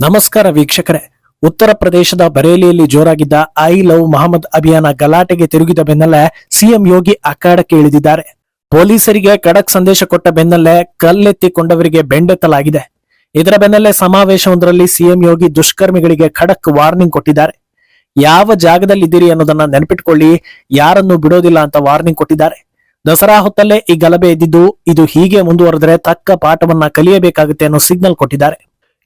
ನಮಸ್ಕಾರ ವೀಕ್ಷಕರೇ. ಉತ್ತರ ಪ್ರದೇಶದ ಬರೇಲಿಯಲ್ಲಿ ಜೋರಾಗಿದ್ದ ಐ ಲವ್ ಮೊಹಮ್ಮದ್ ಅಭಿಯಾನ ಗಲಾಟೆಗೆ ತಿರುಗಿದ ಬೆನ್ನಲ್ಲೇ ಸಿಎಂ ಯೋಗಿ ಅಖಾಡಕ್ಕೆ ಇಳಿದಿದ್ದಾರೆ. ಪೊಲೀಸರಿಗೆ ಖಡಕ್ ಸಂದೇಶ ಕೊಟ್ಟ ಬೆನ್ನಲ್ಲೇ ಕಲ್ಲೆತ್ತಿಕೊಂಡವರಿಗೆ ಬೆಂಡೆತ್ತಲಾಗಿದೆ. ಇದರ ಬೆನ್ನಲ್ಲೇ ಸಮಾವೇಶವೊಂದರಲ್ಲಿ ಸಿಎಂ ಯೋಗಿ ದುಷ್ಕರ್ಮಿಗಳಿಗೆ ಖಡಕ್ ವಾರ್ನಿಂಗ್ ಕೊಟ್ಟಿದ್ದಾರೆ. ಯಾವ ಜಾಗದಲ್ಲಿದ್ದೀರಿ ಅನ್ನೋದನ್ನ ನೆನಪಿಟ್ಕೊಳ್ಳಿ, ಯಾರನ್ನು ಬಿಡೋದಿಲ್ಲ ಅಂತ ವಾರ್ನಿಂಗ್ ಕೊಟ್ಟಿದ್ದಾರೆ. ದಸರಾ ಹೊತ್ತಲ್ಲೇ ಈ ಗಲಭೆ ಎದ್ದಿದ್ದು, ಇದು ಹೀಗೆ ಮುಂದುವರೆದರೆ ತಕ್ಕ ಪಾಠವನ್ನ ಕಲಿಯಬೇಕಾಗುತ್ತೆ ಅನ್ನೋ ಸಿಗ್ನಲ್ ಕೊಟ್ಟಿದ್ದಾರೆ.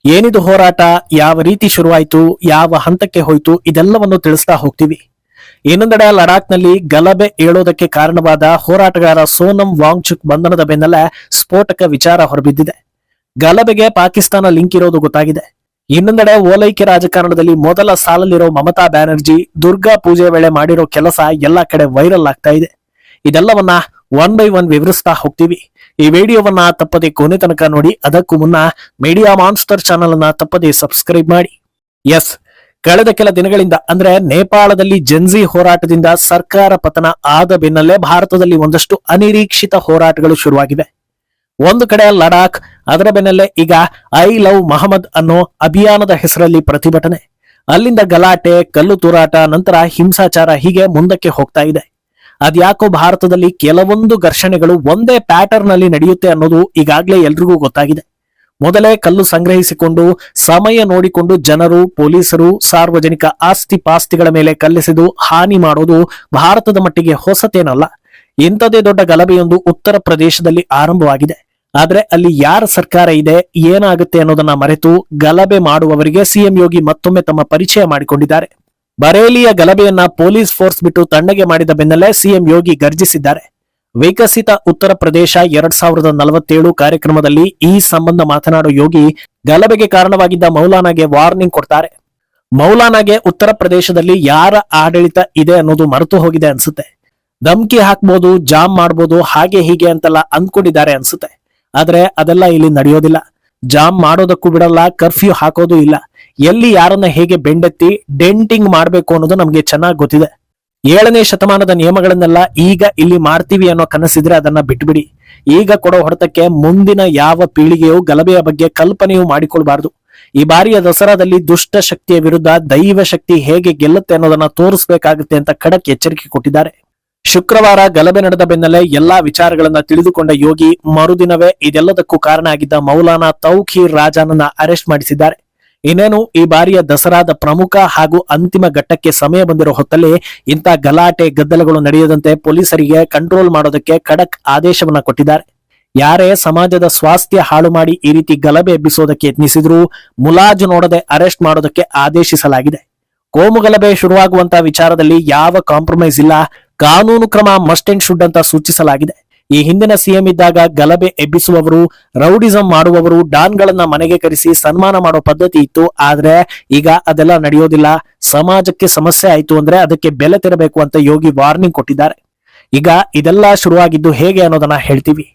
ಏನಿದು ಹೋರಾಟ, ಯಾವ ರೀತಿ ಶುರುವಾಯಿತು, ಯಾವ ಹಂತಕ್ಕೆ ಹೋಯ್ತು, ಇದೆಲ್ಲವನ್ನು ತಿಳಿಸ್ತಾ ಹೋಗ್ತೀವಿ. ಇನ್ನೊಂದೆಡೆ ಲಡಾಖ್ನಲ್ಲಿ ಗಲಭೆ ಏಳೋದಕ್ಕೆ ಕಾರಣವಾದ ಹೋರಾಟಗಾರ ಸೋನಂ ವಾಂಗ್ಚುಕ್ ಬಂಧನದ ಬೆನ್ನಲ್ಲೇ ಸ್ಫೋಟಕ ವಿಚಾರ ಹೊರಬಿದ್ದಿದೆ. ಗಲಭೆಗೆ ಪಾಕಿಸ್ತಾನ ಲಿಂಕ್ ಇರೋದು ಗೊತ್ತಾಗಿದೆ. ಇನ್ನೊಂದೆಡೆ ಓಲೈಕೆ ರಾಜಕಾರಣದಲ್ಲಿ ಮೊದಲ ಸಾಲಲ್ಲಿರೋ ಮಮತಾ ಬ್ಯಾನರ್ಜಿ ದುರ್ಗಾ ಪೂಜೆ ವೇಳೆ ಮಾಡಿರೋ ಕೆಲಸ ಎಲ್ಲಾ ಕಡೆ ವೈರಲ್ ಆಗ್ತಾ ಇದೆ. ಇದೆಲ್ಲವನ್ನ ಒನ್ ಬೈ ಒನ್ ವಿವರಿಸ್ತಾ ಹೋಗ್ತೀವಿ. ಈ ವಿಡಿಯೋವನ್ನ ತಪ್ಪದೆ ಕೊನೆ ತನಕ ನೋಡಿ. ಅದಕ್ಕೂ ಮುನ್ನ ಮೀಡಿಯಾ ಮಾನ್ಸ್ಟರ್ ಚಾನೆಲ್ ಅನ್ನ ತಪ್ಪದೆ ಸಬ್ಸ್ಕ್ರೈಬ್ ಮಾಡಿ. ಎಸ್, ಕಳೆದ ಕೆಲ ದಿನಗಳಿಂದ ಅಂದ್ರೆ ನೇಪಾಳದಲ್ಲಿ ಜೆನ್ಜಿ ಹೋರಾಟದಿಂದ ಸರ್ಕಾರ ಪತನ ಆದ ಬೆನ್ನಲ್ಲೇ ಭಾರತದಲ್ಲಿ ಒಂದಷ್ಟು ಅನಿರೀಕ್ಷಿತ ಹೋರಾಟಗಳು ಶುರುವಾಗಿವೆ. ಒಂದು ಕಡೆ ಲಡಾಖ್, ಅದರ ಬೆನ್ನಲ್ಲೇ ಈಗ ಐ ಲವ್ ಮೊಹಮ್ಮದ್ ಅನ್ನೋ ಅಭಿಯಾನದ ಹೆಸರಲ್ಲಿ ಪ್ರತಿಭಟನೆ, ಅಲ್ಲಿಂದ ಗಲಾಟೆ, ಕಲ್ಲು ತೂರಾಟ, ನಂತರ ಹಿಂಸಾಚಾರ, ಹೀಗೆ ಮುಂದಕ್ಕೆ ಹೋಗ್ತಾ ಇದೆ. ಅದ್ಯಾಕೋ ಭಾರತದಲ್ಲಿ ಕೆಲವೊಂದು ಘರ್ಷಣೆಗಳು ಒಂದೇ ಪ್ಯಾಟರ್ನ್ ನಲ್ಲಿ ನಡೆಯುತ್ತೆ ಅನ್ನೋದು ಈಗಾಗಲೇ ಎಲ್ರಿಗೂ ಗೊತ್ತಾಗಿದೆ. ಮೊದಲೇ ಕಲ್ಲು ಸಂಗ್ರಹಿಸಿಕೊಂಡು ಸಮಯ ನೋಡಿಕೊಂಡು ಜನರು, ಪೊಲೀಸರು ಸಾರ್ವಜನಿಕ ಆಸ್ತಿ ಪಾಸ್ತಿಗಳ ಮೇಲೆ ಕಲ್ಲೆಸೆದು ಹಾನಿ ಮಾಡೋದು ಭಾರತದ ಮಟ್ಟಿಗೆ ಹೊಸತೇನಲ್ಲ. ಇಂಥದೇ ದೊಡ್ಡ ಗಲಭೆಯೊಂದು ಉತ್ತರ ಪ್ರದೇಶದಲ್ಲಿ ಆರಂಭವಾಗಿದೆ. ಆದ್ರೆ ಅಲ್ಲಿ ಯಾರ ಸರ್ಕಾರ ಇದೆ, ಏನಾಗುತ್ತೆ ಅನ್ನೋದನ್ನ ಮರೆತು ಗಲಭೆ ಮಾಡುವವರಿಗೆ ಸಿಎಂ ಯೋಗಿ ಮತ್ತೊಮ್ಮೆ ತಮ್ಮ ಪರಿಚಯ ಮಾಡಿಕೊಂಡಿದ್ದಾರೆ. ಬರೇಲಿಯ ಗಲಭೆಯನ್ನ ಪೊಲೀಸ್ ಫೋರ್ಸ್ ಬಿಟ್ಟು ತಣ್ಣಗೆ ಮಾಡಿದ ಬೆನ್ನಲ್ಲೇ ಸಿಎಂ ಯೋಗಿ ಗರ್ಜಿಸಿದ್ದಾರೆ. ವಿಕಸಿತ ಉತ್ತರ ಪ್ರದೇಶ 2047 ಕಾರ್ಯಕ್ರಮದಲ್ಲಿ ಈ ಸಂಬಂಧ ಮಾತನಾಡೋ ಯೋಗಿ ಗಲಭೆಗೆ ಕಾರಣವಾಗಿದ್ದ ಮೌಲಾನಾಗೆ ವಾರ್ನಿಂಗ್ ಕೊಡ್ತಾರೆ. ಮೌಲಾನಾಗೆ ಉತ್ತರ ಪ್ರದೇಶದಲ್ಲಿ ಯಾರ ಆಡಳಿತ ಇದೆ ಅನ್ನೋದು ಮರೆತು ಹೋಗಿದೆ ಅನ್ಸುತ್ತೆ. ಧಮ್ಕಿ ಹಾಕ್ಬೋದು, ಜಾಮ್ ಮಾಡ್ಬೋದು, ಹಾಗೆ ಹೀಗೆ ಅಂತೆಲ್ಲ ಅಂದ್ಕೊಂಡಿದ್ದಾರೆ ಅನ್ಸುತ್ತೆ. ಆದ್ರೆ ಅದೆಲ್ಲ ಇಲ್ಲಿ ನಡೆಯೋದಿಲ್ಲ. ಜಾಮ್ ಮಾಡೋದಕ್ಕೂ ಬಿಡಲ್ಲ, ಕರ್ಫ್ಯೂ ಹಾಕೋದು ಇಲ್ಲ. ಎಲ್ಲಿ ಯಾರನ್ನ ಹೇಗೆ ಬೆಂಡೆತ್ತಿ ಡೆಂಟಿಂಗ್ ಮಾಡ್ಬೇಕು ಅನ್ನೋದು ನಮ್ಗೆ ಚೆನ್ನಾಗಿ ಗೊತ್ತಿದೆ. 7ನೇ ಶತಮಾನದ ನಿಯಮಗಳನ್ನೆಲ್ಲ ಈಗ ಇಲ್ಲಿ ಮಾಡ್ತೀವಿ ಅನ್ನೋ ಕನಸಿದ್ರೆ ಅದನ್ನ ಬಿಟ್ಬಿಡಿ. ಈಗ ಕೊಡೋ ಹೊಡೆತಕ್ಕೆ ಮುಂದಿನ ಯಾವ ಪೀಳಿಗೆಯೂ ಗಲಭೆಯ ಬಗ್ಗೆ ಕಲ್ಪನೆಯೂ ಮಾಡಿಕೊಳ್ಬಾರ್ದು. ಈ ಬಾರಿಯ ದಸರಾದಲ್ಲಿ ದುಷ್ಟ ಶಕ್ತಿಯ ವಿರುದ್ಧ ದೈವ ಶಕ್ತಿ ಹೇಗೆ ಗೆಲ್ಲುತ್ತೆ ಅನ್ನೋದನ್ನ ತೋರಿಸಬೇಕಾಗುತ್ತೆ ಅಂತ ಖಡಕ್ ಎಚ್ಚರಿಕೆ ಕೊಟ್ಟಿದ್ದಾರೆ. ಶುಕ್ರವಾರ ಗಲಭೆ ನಡೆದ ಬೆನ್ನಲ್ಲೇ ಎಲ್ಲಾ ವಿಚಾರಗಳನ್ನ ತಿಳಿದುಕೊಂಡ ಯೋಗಿ ಮರುದಿನವೇ ಇದೆಲ್ಲದಕ್ಕೂ ಕಾರಣ ಆಗಿದ್ದ ಮೌಲಾನಾ ತೌಖೀರ್ ರಾಜಾನನ್ನ ಅರೆಸ್ಟ್ ಮಾಡಿಸಿದ್ದಾರೆ. ಇನ್ನೇನು ಈ ಬಾರಿಯ ದಸರಾದ ಪ್ರಮುಖ ಹಾಗೂ ಅಂತಿಮ ಘಟ್ಟಕ್ಕೆ ಸಮಯ ಬಂದಿರೋ ಹೊತ್ತಲ್ಲಿ ಇಂಥ ಗಲಾಟೆ ಗದ್ದಲಗಳು ನಡೆಯದಂತೆ ಪೊಲೀಸರಿಗೆ ಕಂಟ್ರೋಲ್ ಮಾಡೋದಕ್ಕೆ ಖಡಕ್ ಆದೇಶವನ್ನ ಕೊಟ್ಟಿದ್ದಾರೆ. ಯಾರೇ ಸಮಾಜದ ಸ್ವಾಸ್ಥ್ಯ ಹಾಳು ಮಾಡಿ ಈ ರೀತಿ ಗಲಭೆ ಎಬ್ಬಿಸೋದಕ್ಕೆ ಯತ್ನಿಸಿದ್ರೂ ಮುಲಾಜು ನೋಡದೆ ಅರೆಸ್ಟ್ ಮಾಡೋದಕ್ಕೆ ಆದೇಶಿಸಲಾಗಿದೆ. ಕೋಮು ಗಲಭೆ ಶುರುವಾಗುವಂತಹ ವಿಚಾರದಲ್ಲಿ ಯಾವ ಕಾಂಪ್ರಮೈಸ್ ಇಲ್ಲ, ಕಾನೂನು ಕ್ರಮ ಮಸ್ಟ್ ಅಂಡ್ ಶುಡ್ ಅಂತ ಸೂಚಿಸಲಾಗಿದೆ. ಈ ಹಿಂದಿನ ಸಿಎಂ ಇದ್ದಾಗ ಗಲಭೆ ಎಬ್ಬಿಸುವವರು, ರೌಡಿಸಂ ಮಾಡುವವರು, ಡಾನ್ಗಳನ್ನ ಮನೆಗೆ ಕರೆಸಿ ಸನ್ಮಾನ ಮಾಡೋ ಪದ್ಧತಿ ಇತ್ತು. ಆದ್ರೆ ಈಗ ಅದೆಲ್ಲ ನಡೆಯೋದಿಲ್ಲ. ಸಮಾಜಕ್ಕೆ ಸಮಸ್ಯೆ ಆಯ್ತು ಅಂದ್ರೆ ಅದಕ್ಕೆ ಬೆಲೆ ತೆರಬೇಕು ಅಂತ ಯೋಗಿ ವಾರ್ನಿಂಗ್ ಕೊಟ್ಟಿದ್ದಾರೆ. ಈಗ ಇದೆಲ್ಲ ಶುರುವಾಗಿದ್ದು ಹೇಗೆ ಅನ್ನೋದನ್ನ ಹೇಳ್ತೀವಿ.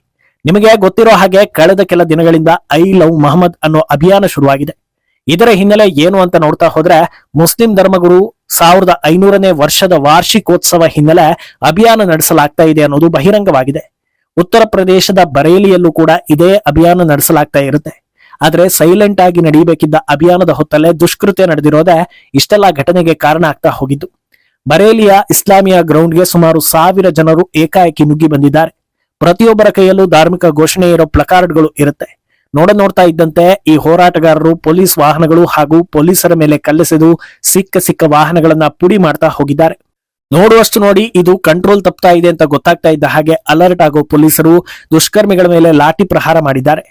ನಿಮಗೆ ಗೊತ್ತಿರೋ ಹಾಗೆ ಕಳೆದ ಕೆಲ ದಿನಗಳಿಂದ ಐ ಲವ್ ಮೊಹಮ್ಮದ್ ಅನ್ನೋ ಅಭಿಯಾನ ಶುರುವಾಗಿದೆ. ಇದರ ಹಿನ್ನೆಲೆ ಏನು ಅಂತ ನೋಡ್ತಾ ಹೋದ್ರೆ, ಮುಸ್ಲಿಂ ಧರ್ಮಗುರು 1500ನೇ ವರ್ಷದ ವಾರ್ಷಿಕೋತ್ಸವ ಹಿನ್ನೆಲೆ ಅಭಿಯಾನ ನಡೆಸಲಾಗ್ತಾ ಇದೆ ಅನ್ನೋದು ಬಹಿರಂಗವಾಗಿದೆ. ಉತ್ತರ ಪ್ರದೇಶದ ಬರೇಲಿಯಲ್ಲೂ ಕೂಡ ಇದೇ ಅಭಿಯಾನ ನಡೆಸಲಾಗ್ತಾ ಇರುತ್ತೆ. ಆದ್ರೆ ಸೈಲೆಂಟ್ ಆಗಿ ನಡೆಯಬೇಕಿದ್ದ ಅಭಿಯಾನದ ಹೊತ್ತಲ್ಲೇ ದುಷ್ಕೃತ್ಯ ನಡೆದಿರೋದೇ ಇಷ್ಟೆಲ್ಲಾ ಘಟನೆಗೆ ಕಾರಣ ಆಗ್ತಾ ಹೋಗಿದ್ದು. ಬರೇಲಿಯ ಇಸ್ಲಾಮಿಯಾ ಗ್ರೌಂಡ್ಗೆ ಸುಮಾರು 1000 ಜನರು ಏಕಾಏಕಿ ನುಗ್ಗಿ ಬಂದಿದ್ದಾರೆ. ಪ್ರತಿಯೊಬ್ಬರ ಕೈಯಲ್ಲೂ ಧಾರ್ಮಿಕ ಘೋಷಣೆ ಇರೋ ಪ್ಲಕಾರ್ಡ್ಗಳು ಇರುತ್ತೆ. ನೋಡ್ತಾ ಇದ್ದಂತೆ ಈ ಹೋರಾಟಗಾರರು ಪೊಲೀಸ್ ವಾಹನಗಳು ಹಾಗೂ ಪೊಲೀಸರ ಮೇಲೆ ಕಲ್ಲೆಸೆದು ಸಿಕ್ಕ ವಾಹನಗಳನ್ನ ಪುಡಿ ಮಾಡ್ತಾ ಹೋಗಿದ್ದಾರೆ. ನೋಡುವಷ್ಟು ನೋಡಿ ಇದು ಕಂಟ್ರೋಲ್ ತಪ್ತಾ ಇದೆ ಅಂತ ಗೊತ್ತಾಗ್ತಾ ಇದ್ದ ಹಾಗೆ ಅಲರ್ಟ್ ಆಗೋ ಪೊಲೀಸರು ದುಷ್ಕರ್ಮಿಗಳ ಮೇಲೆ ಲಾಠಿ ಪ್ರಹಾರ ಮಾಡಿದ್ದಾರೆ.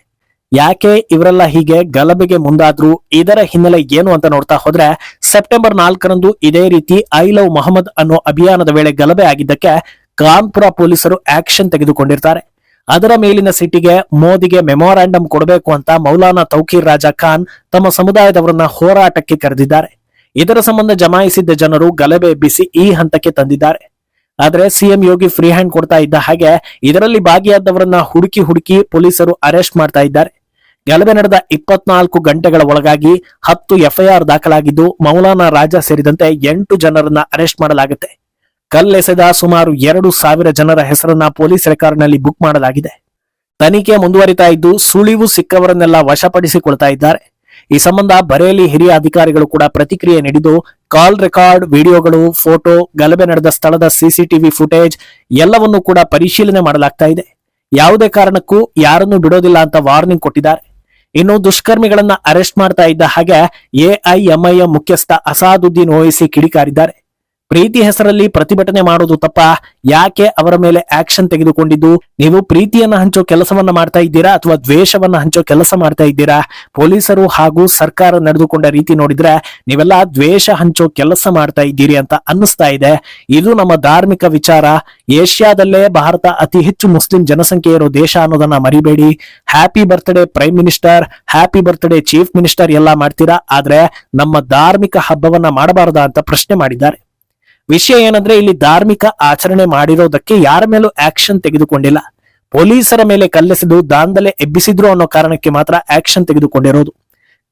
ಯಾಕೆ ಇವರೆಲ್ಲ ಹೀಗೆ ಗಲಭೆಗೆ ಮುಂದಾದ್ರು, ಇದರ ಹಿನ್ನೆಲೆ ಏನು ಅಂತ ನೋಡ್ತಾ ಹೋದ್ರೆ, ಸೆಪ್ಟೆಂಬರ್ 4ರಂದು ಇದೇ ರೀತಿ ಐ ಲವ್ ಮೊಹಮ್ಮದ್ ಅನ್ನೋ ಅಭಿಯಾನದ ವೇಳೆ ಗಲಭೆ ಆಗಿದ್ದಕ್ಕೆ ಕಾನ್ಪುರ ಪೊಲೀಸರು ಆಕ್ಷನ್ ತೆಗೆದುಕೊಂಡಿರ್ತಾರೆ. ಅದರ ಮೇಲಿನ ಸಿಟ್ಟಿಗೆ ಮೋದಿಗೆ ಮೆಮೊರಾಂಡಂ ಕೊಡಬೇಕು ಅಂತ ಮೌಲಾನಾ ತೌಖೀರ್ ರಾಜಾ ಖಾನ್ ತಮ್ಮ ಸಮುದಾಯದವರನ್ನ ಹೋರಾಟಕ್ಕೆ ಕರೆದಿದ್ದಾರೆ. ಇದರ ಸಂಬಂಧ ಜಮಾಯಿಸಿದ್ದ ಜನರು ಗಲಭೆ ಎಬ್ಬಿಸಿ ಈ ಹಂತಕ್ಕೆ ತಂದಿದ್ದಾರೆ. ಆದ್ರೆ ಸಿಎಂ ಯೋಗಿ ಫ್ರೀ ಹ್ಯಾಂಡ್ ಕೊಡ್ತಾ ಇದ್ದ ಹಾಗೆ ಇದರಲ್ಲಿ ಭಾಗಿಯಾದವರನ್ನ ಹುಡುಕಿ ಪೊಲೀಸರು ಅರೆಸ್ಟ್ ಮಾಡ್ತಾ ಇದ್ದಾರೆ. ಗಲಭೆ ನಡೆದ 24 ಗಂಟೆಗಳ ಒಳಗಾಗಿ 10 FIR ದಾಖಲಾಗಿದ್ದು ಮೌಲಾನಾ ರಾಜಾ ಸೇರಿದಂತೆ 8 ಜನರನ್ನ ಅರೆಸ್ಟ್ ಮಾಡಲಾಗುತ್ತೆ. ಕಲ್ಲೆಸೆದ ಸುಮಾರು 2000 ಜನರ ಹೆಸರನ್ನ ಪೊಲೀಸ್ ರೆಕಾರ್ಡ್ನಲ್ಲಿ ಬುಕ್ ಮಾಡಲಾಗಿದೆ. ತನಿಖೆ ಮುಂದುವರಿತಾ ಇದ್ದು ಸುಳಿವು ಸಿಕ್ಕವರನ್ನೆಲ್ಲ ವಶಪಡಿಸಿಕೊಳ್ತಾ ಇದ್ದಾರೆ. ಈ ಸಂಬಂಧ ಬರೇಲಿ ಹಿರಿಯ ಅಧಿಕಾರಿಗಳು ಕೂಡ ಪ್ರತಿಕ್ರಿಯೆ ನೀಡಿದ್ದು ಕಾಲ್ ರೆಕಾರ್ಡ್, ವಿಡಿಯೋಗಳು, ಫೋಟೋ, ಗಲಭೆ ನಡೆದ ಸ್ಥಳದ ಸಿಸಿಟಿವಿ ಫುಟೇಜ್ ಎಲ್ಲವನ್ನೂ ಕೂಡ ಪರಿಶೀಲನೆ ಮಾಡಲಾಗ್ತಾ ಇದೆ. ಯಾವುದೇ ಕಾರಣಕ್ಕೂ ಯಾರನ್ನೂ ಬಿಡೋದಿಲ್ಲ ಅಂತ ವಾರ್ನಿಂಗ್ ಕೊಟ್ಟಿದ್ದಾರೆ. ಇನ್ನು ದುಷ್ಕರ್ಮಿಗಳನ್ನ ಅರೆಸ್ಟ್ ಮಾಡ್ತಾ ಇದ್ದ ಹಾಗೆ ಎಐಎಂಐಎಂ ಮುಖ್ಯಸ್ಥ ಅಸಾದುದ್ದೀನ್ ಓವೈಸಿ ಕಿಡಿಕಾರಿದ್ದಾರೆ. ಪ್ರೀತಿ ಹೆಸರಲ್ಲಿ ಪ್ರತಿಭಟನೆ ಮಾಡೋದು ತಪ್ಪ? ಯಾಕೆ ಅವರ ಮೇಲೆ ಆಕ್ಷನ್ ತೆಗೆದುಕೊಂಡಿದ್ದು? ನೀವು ಪ್ರೀತಿಯನ್ನ ಹಂಚೋ ಕೆಲಸವನ್ನ ಮಾಡ್ತಾ ಇದ್ದೀರಾ ಅಥವಾ ದ್ವೇಷವನ್ನ ಹಂಚೋ ಕೆಲಸ ಮಾಡ್ತಾ ಇದ್ದೀರಾ? ಪೊಲೀಸರು ಹಾಗೂ ಸರ್ಕಾರ ನಡೆದುಕೊಂಡ ರೀತಿ ನೋಡಿದ್ರೆ ನೀವೆಲ್ಲ ದ್ವೇಷ ಹಂಚೋ ಕೆಲಸ ಮಾಡ್ತಾ ಇದ್ದೀರಿ ಅಂತ ಅನ್ನಿಸ್ತಾ ಇದೆ. ಇದು ನಮ್ಮ ಧಾರ್ಮಿಕ ವಿಚಾರ. ಏಷ್ಯಾದಲ್ಲೇ ಭಾರತ ಅತಿ ಹೆಚ್ಚು ಮುಸ್ಲಿಂ ಜನಸಂಖ್ಯೆ ಇರೋ ದೇಶ ಅನ್ನೋದನ್ನ ಮರಿಬೇಡಿ. Happy birthday prime minister, happy birthday chief minister ಎಲ್ಲ ಮಾಡ್ತೀರಾ, ಆದ್ರೆ ನಮ್ಮ ಧಾರ್ಮಿಕ ಹಬ್ಬವನ್ನ ಮಾಡಬಾರದಾ ಅಂತ ಪ್ರಶ್ನೆ ಮಾಡಿದ್ದಾರೆ. ವಿಷಯ ಏನಂದ್ರೆ ಇಲ್ಲಿ ಧಾರ್ಮಿಕ ಆಚರಣೆ ಮಾಡಿರೋದಕ್ಕೆ ಯಾರ ಮೇಲೂ ಆಕ್ಷನ್ ತೆಗೆದುಕೊಂಡಿಲ್ಲ. ಪೊಲೀಸರ ಮೇಲೆ ಕಲ್ಲೆಸೆದು ದಾಂಧಲೆ ಎಬ್ಬಿಸಿದ್ರು ಅನ್ನೋ ಕಾರಣಕ್ಕೆ ಮಾತ್ರ ಆಕ್ಷನ್ ತೆಗೆದುಕೊಂಡಿರೋದು.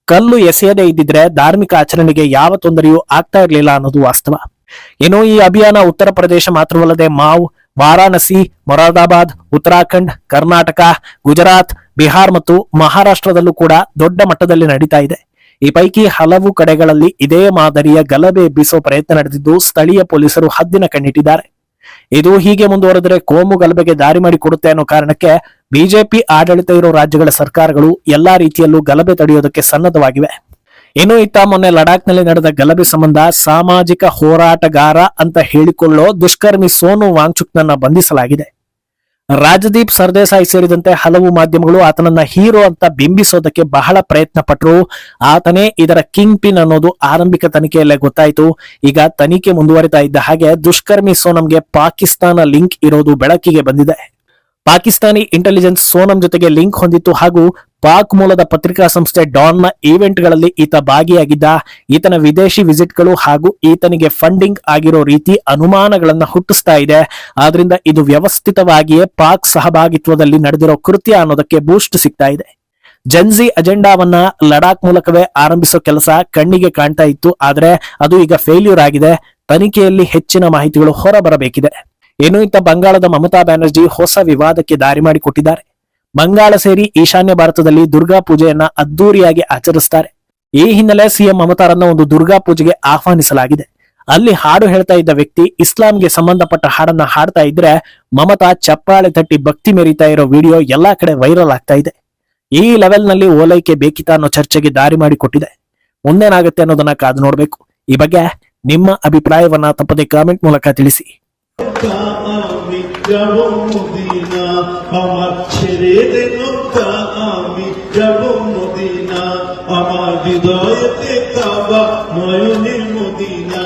ಕಲ್ಲು ಎಸೆಯದೇ ಇದ್ದಿದ್ರೆ ಧಾರ್ಮಿಕ ಆಚರಣೆಗೆ ಯಾವ ತೊಂದರೆಯೂ ಆಗ್ತಾ ಇರಲಿಲ್ಲ ಅನ್ನೋದು ವಾಸ್ತವ. ಇನ್ನು ಈ ಅಭಿಯಾನ ಉತ್ತರ ಪ್ರದೇಶ ಮಾತ್ರವಲ್ಲದೆ ಮಾವ್, ವಾರಾಣಸಿ, ಮೊರಾದಾಬಾದ್, ಉತ್ತರಾಖಂಡ್, ಕರ್ನಾಟಕ, ಗುಜರಾತ್, ಬಿಹಾರ್ ಮತ್ತು ಮಹಾರಾಷ್ಟ್ರದಲ್ಲೂ ಕೂಡ ದೊಡ್ಡ ಮಟ್ಟದಲ್ಲಿ ನಡೀತಾ ಇದೆ. ಈ ಪೈಕಿ ಹಲವು ಕಡೆಗಳಲ್ಲಿ ಇದೇ ಮಾದರಿಯ ಗಲಭೆ ಎಬ್ಬಿಸೋ ಪ್ರಯತ್ನ ನಡೆದಿದ್ದು ಸ್ಥಳೀಯ ಪೊಲೀಸರು ಹದ್ದಿನ ಕಣ್ಣಿಟ್ಟಿದ್ದಾರೆ. ಇದು ಹೀಗೆ ಮುಂದುವರೆದರೆ ಕೋಮು ಗಲಭೆಗೆ ದಾರಿ ಮಾಡಿಕೊಡುತ್ತೆ ಅನ್ನೋ ಕಾರಣಕ್ಕೆ ಬಿಜೆಪಿ ಆಡಳಿತ ಇರೋ ರಾಜ್ಯಗಳ ಸರ್ಕಾರಗಳು ಎಲ್ಲಾ ರೀತಿಯಲ್ಲೂ ಗಲಭೆ ತಡೆಯೋದಕ್ಕೆ ಸನ್ನದ್ಧವಾಗಿವೆ. ಇನ್ನು ಇತ್ತ ಮೊನ್ನೆ ಲಡಾಖ್ನಲ್ಲಿ ನಡೆದ ಗಲಭೆ ಸಂಬಂಧ ಸಾಮಾಜಿಕ ಹೋರಾಟಗಾರ ಅಂತ ಹೇಳಿಕೊಳ್ಳೋ ದುಷ್ಕರ್ಮಿ ಸೋನು ವಾಂಗ್ಚುಕ್ನನ್ನ ಬಂಧಿಸಲಾಗಿದೆ. ರಾಜದೀಪ್ ಸರ್ದೇಸಾಯಿ ಸೇರಿದಂತೆ ಹಲವು ಮಾಧ್ಯಮಗಳು ಆತನನ್ನ ಹೀರೋ ಅಂತ ಬಿಂಬಿಸೋದಕ್ಕೆ ಬಹಳ ಪ್ರಯತ್ನ ಪಟ್ಟರು. ಆತನೇ ಇದರ ಕಿಂಗ್ ಪಿನ್ ಅನ್ನೋದು ಆರಂಭಿಕ ತನಿಖೆಯಲ್ಲೇ ಗೊತ್ತಾಯ್ತು. ಈಗ ತನಿಖೆ ಮುಂದುವರಿತಾ ಇದ್ದ ಹಾಗೆ ದುಷ್ಕರ್ಮಿ ಸೋನಂಗೆ ಪಾಕಿಸ್ತಾನ ಲಿಂಕ್ ಇರೋದು ಬೆಳಕಿಗೆ ಬಂದಿದೆ. ಪಾಕಿಸ್ತಾನಿ ಇಂಟೆಲಿಜೆನ್ಸ್ ಸೋನಂ ಜೊತೆಗೆ ಲಿಂಕ್ ಹೊಂದಿತ್ತು ಹಾಗೂ ಪಾಕ್ ಮೂಲದ ಪತ್ರಿಕಾ ಸಂಸ್ಥೆ ಡಾನ್ನ ಈವೆಂಟ್ ಗಳಲ್ಲಿ ಈತ ಭಾಗಿಯಾಗಿದ್ದ. ಈತನ ವಿದೇಶಿ ವಿಸಿಟ್ಗಳು ಹಾಗೂ ಈತನಿಗೆ ಫಂಡಿಂಗ್ ಆಗಿರೋ ರೀತಿ ಅನುಮಾನಗಳನ್ನ ಹುಟ್ಟಿಸ್ತಾ ಇದೆ. ಆದ್ರಿಂದ ಇದು ವ್ಯವಸ್ಥಿತವಾಗಿಯೇ ಪಾಕ್ ಸಹಭಾಗಿತ್ವದಲ್ಲಿ ನಡೆದಿರೋ ಕೃತ್ಯ ಅನ್ನೋದಕ್ಕೆ ಬೂಸ್ಟ್ ಸಿಗ್ತಾ ಇದೆ. ಜನ್ಜಿ ಅಜೆಂಡಾವನ್ನ ಲಡಾಖ್ ಮೂಲಕವೇ ಆರಂಭಿಸೋ ಕೆಲಸ ಕಣ್ಣಿಗೆ ಕಾಣ್ತಾ ಇತ್ತು, ಆದ್ರೆ ಅದು ಈಗ ಫೇಲ್ಯೂರ್ ಆಗಿದೆ. ತನಿಖೆಯಲ್ಲಿ ಹೆಚ್ಚಿನ ಮಾಹಿತಿಗಳು ಹೊರಬರಬೇಕಿದೆ. ಇನ್ನು ಇತ್ತ ಬಂಗಾಳದ ಮಮತಾ ಬ್ಯಾನರ್ಜಿ ಹೊಸ ವಿವಾದಕ್ಕೆ ದಾರಿ ಮಾಡಿಕೊಟ್ಟಿದ್ದಾರೆ. ಬಂಗಾಳ ಸೇರಿ ಈಶಾನ್ಯ ಭಾರತದಲ್ಲಿ ದುರ್ಗಾ ಪೂಜೆಯನ್ನ ಅದ್ದೂರಿಯಾಗಿ ಆಚರಿಸ್ತಾರೆ. ಈ ಹಿನ್ನೆಲೆ ಸಿಎಂ ಮಮತಾರನ್ನ ಒಂದು ದುರ್ಗಾ ಪೂಜೆಗೆ ಆಹ್ವಾನಿಸಲಾಗಿದೆ. ಅಲ್ಲಿ ಹಾಡು ಹೇಳ್ತಾ ಇದ್ದ ವ್ಯಕ್ತಿ ಇಸ್ಲಾಂಗೆ ಸಂಬಂಧಪಟ್ಟ ಹಾಡನ್ನ ಹಾಡ್ತಾ ಇದ್ರೆ ಮಮತಾ ಚಪ್ಪಾಳೆ ತಟ್ಟಿ ಭಕ್ತಿ ಮೆರೀತಾ ಇರೋ ವಿಡಿಯೋ ಎಲ್ಲಾ ಕಡೆ ವೈರಲ್ ಆಗ್ತಾ ಇದೆ. ಈ ಲೆವೆಲ್ ನಲ್ಲಿ ಓಲೈಕೆ ಬೇಕಿತಾ ಅನ್ನೋ ಚರ್ಚೆಗೆ ದಾರಿ ಮಾಡಿಕೊಟ್ಟಿದೆ. ಮುಂದೇನಾಗುತ್ತೆ ಅನ್ನೋದನ್ನ ಕಾದು ನೋಡ್ಬೇಕು. ಈ ಬಗ್ಗೆ ನಿಮ್ಮ ಅಭಿಪ್ರಾಯವನ್ನ ತಪ್ಪದೆ ಕಾಮೆಂಟ್ ಮೂಲಕ ತಿಳಿಸಿ. আমি যাব মদিনা আমার ছেড়ে দে নৌকা আমি যাব মদিনা আমার হৃদয়েতে কাবা নয়নের মদিনা